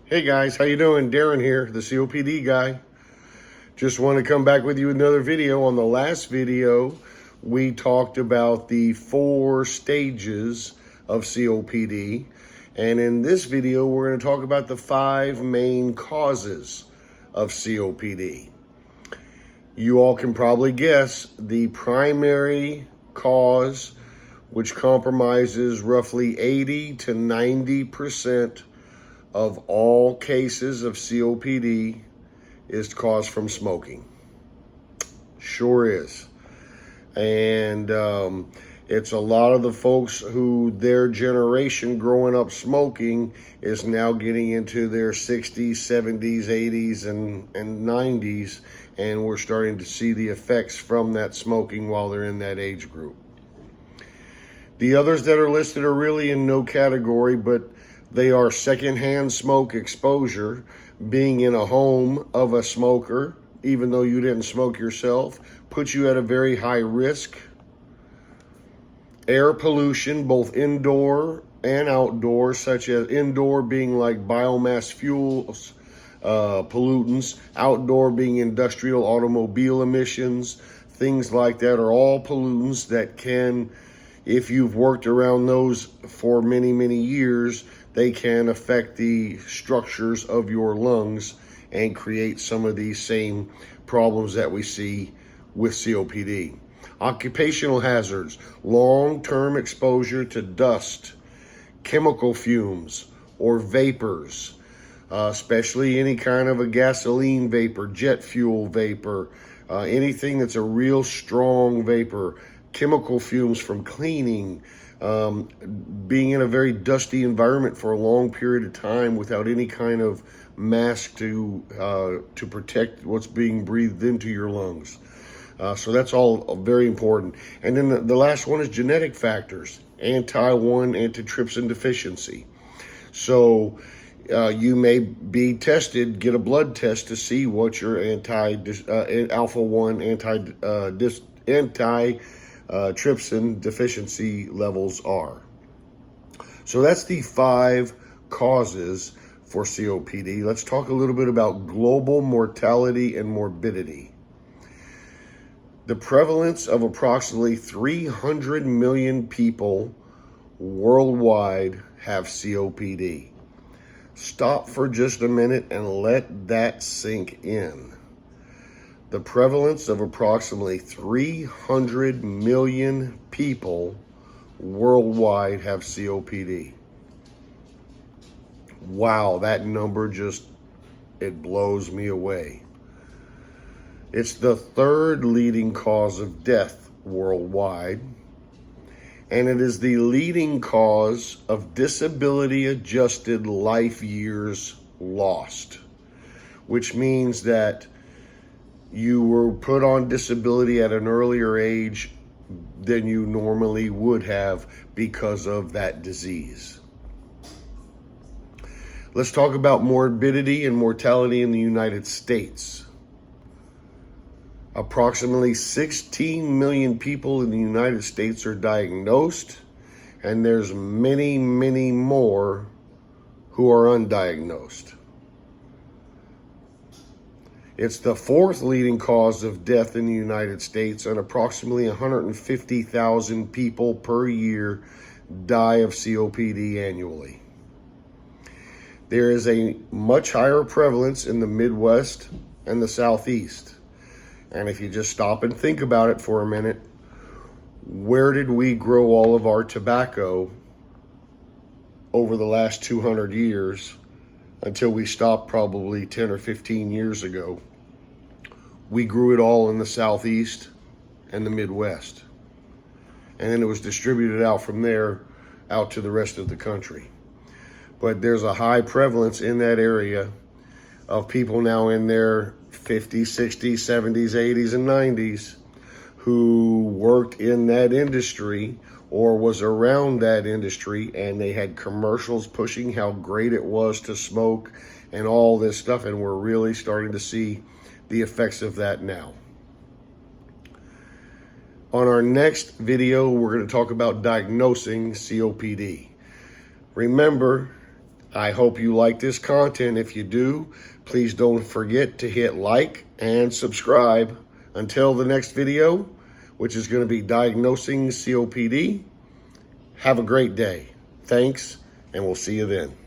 Hey guys, how you doing? Darren here, the COPD guy. Just want to come back with you with another video. On the last video, we talked about the 4 stages of COPD. And in this video, we're going to talk about the 5 main causes of COPD. You all can probably guess the primary cause, which compromises roughly 80 to 90% of all cases of COPD, is caused from smoking. Sure is. And it's a lot of the folks who their generation growing up smoking is now getting into their 60s, 70s, 80s, and 90s. And we're starting to see the effects from that smoking while they're in that age group. The others that are listed are really in no category, but they are secondhand smoke exposure, being in a home of a smoker, even though you didn't smoke yourself, puts you at a very high risk. Air pollution, both indoor and outdoor, such as indoor being like biomass fuels, pollutants, outdoor being industrial automobile emissions, things like that are all pollutants that can, if you've worked around those for many, many years, they can affect the structures of your lungs and create some of these same problems that we see with COPD. Occupational hazards, long-term exposure to dust, chemical fumes, or vapors, especially any kind of a gasoline vapor, jet fuel vapor, anything that's a real strong vapor, chemical fumes from cleaning, being in a very dusty environment for a long period of time without any kind of mask to protect what's being breathed into your lungs. So that's all very important. And then the last one is genetic factors, antitrypsin deficiency. So you may be tested, get a blood test to see what your alpha-1 trypsin deficiency levels are. So that's the 5 causes for COPD. Let's talk a little bit about global mortality and morbidity. The prevalence of approximately 300 million people worldwide have COPD. Stop for just a minute and let that sink in. The prevalence of approximately 300 million people worldwide have COPD. Wow, that number it blows me away. It's the 3rd leading cause of death worldwide, and it is the leading cause of disability-adjusted life years lost, which means that you were put on disability at an earlier age than you normally would have because of that disease. Let's talk about morbidity and mortality in the United States. Approximately 16 million people in the United States are diagnosed, and there's many, many more who are undiagnosed. It's the 4th leading cause of death in the United States, and approximately 150,000 people per year die of COPD annually. There is a much higher prevalence in the Midwest and the Southeast. And if you just stop and think about it for a minute, where did we grow all of our tobacco over the last 200 years? Until we stopped probably 10 or 15 years ago. We grew it all in the Southeast and the Midwest. And then it was distributed out from there out to the rest of the country. But there's a high prevalence in that area of people now in their 50s, 60s, 70s, 80s, and 90s who worked in that industry or was around that industry, and they had commercials pushing how great it was to smoke and all this stuff, and we're really starting to see the effects of that now. On our next video, we're going to talk about diagnosing COPD. Remember, I hope you like this content. If you do, please don't forget to hit like and subscribe. Until the next video, which is going to be diagnosing COPD, have a great day. Thanks, and we'll see you then.